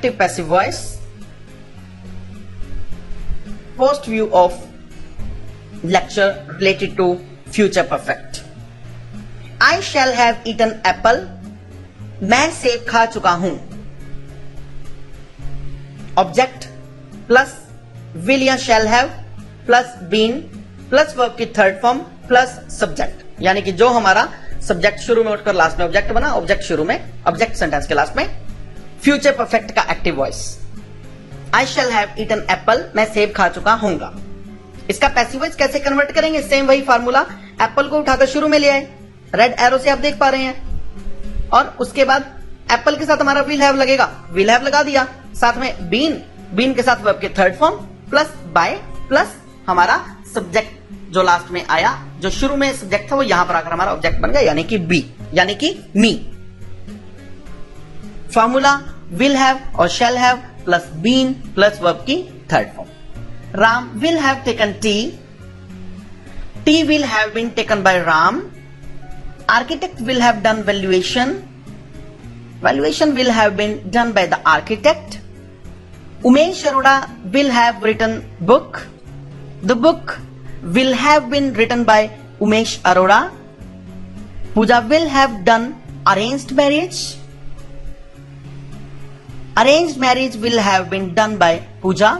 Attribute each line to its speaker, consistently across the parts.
Speaker 1: active passive voice. Post view of lecture related to future perfect. I shall have eaten apple. मैं सेब खा चुका हूं. Object plus will या shall have plus been plus verb की third form plus subject, यानी कि जो हमारा सब्जेक्ट शुरू में उठकर लास्ट में ऑब्जेक्ट बना, ऑब्जेक्ट शुरू में, ऑब्जेक्ट सेंटेंस के लास्ट में, फ्यूचर परफेक्ट का active voice. I shall have eaten apple, मैं सेब खा चुका हूंगा. इसका पैसिव वॉइस कैसे कन्वर्ट करेंगे? सेम वही फार्मूला. एप्पल को उठाकर शुरू में ले आए, रेड एरो से आप देख पा रहे हैं, और उसके बाद एप्पल के साथ हमारा विल हैव लगेगा, विल हैव लगा दिया, साथ में बीन, बीन के साथ वर्ब के third form plus by plus हमारा सब्जेक्ट जो लास्ट में आया, जो शुरू में सब्जेक्ट था वो यहां पर आकर हमारा ऑब्जेक्ट बन गया, यानी कि बी, यानी कि मी. फॉर्मूला विल हैव और shall have plus been plus verb की third form. Ram will have taken T, T will have been taken by Ram. Architect will have done valuation, valuation will have been done by the architect. Umesh Arora will have written book. The book will have been written by Umesh Arora. Pooja will have done arranged marriage. Arranged marriage will have been done by Pooja.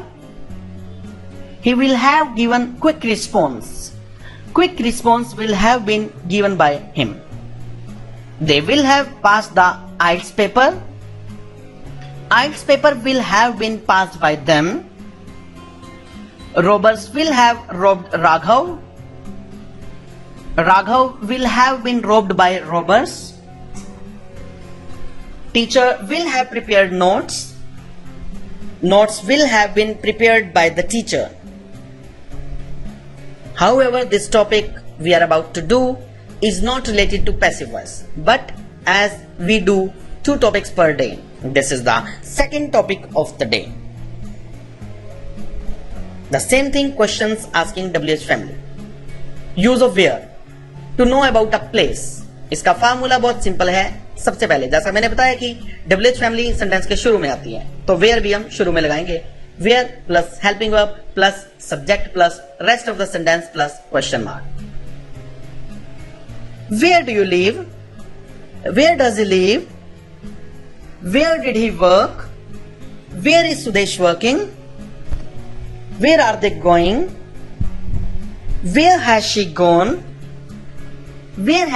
Speaker 1: He will have given quick response. Quick response will have been given by him. They will have passed the IELTS paper. IELTS paper will have been passed by them. Robbers will have robbed Raghav. Raghav will have been robbed by robbers. Teacher will have prepared notes. Notes will have been prepared by the teacher. However, this topic we are about to do is not related to passive voice, but as we do 2 topics per day, this is the second topic of the day. The same thing, questions asking WH family. Use of where to know about a place. इसका formula बहुत simple है. सबसे पहले जैसा मैंने बताया कि WH family sentence के शुरू में आती है, तो वेयर भी हम शुरू में लगाएंगे. Where plus helping verb plus subject plus rest of the sentence plus question mark. Where do you live? Where does he live? Where did he work? Where is Sudesh working? Where are they going? Where has she gone? Where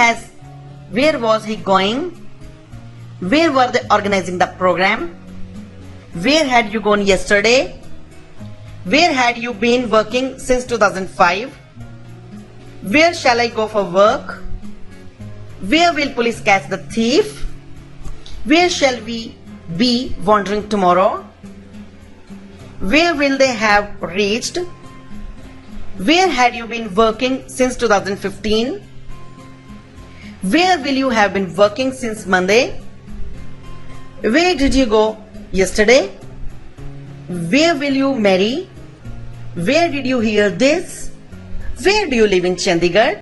Speaker 1: was he going? Where were they organizing the program? Where had you gone yesterday? Where had you been working since 2005? Where shall I go for work? Where will police catch the thief? Where shall we be wandering tomorrow? Where will they have reached? Where had you been working since 2015? Where will you have been working since Monday? Where did you go yesterday? Where will you marry? Where did you hear this? Where do you live in Chandigarh?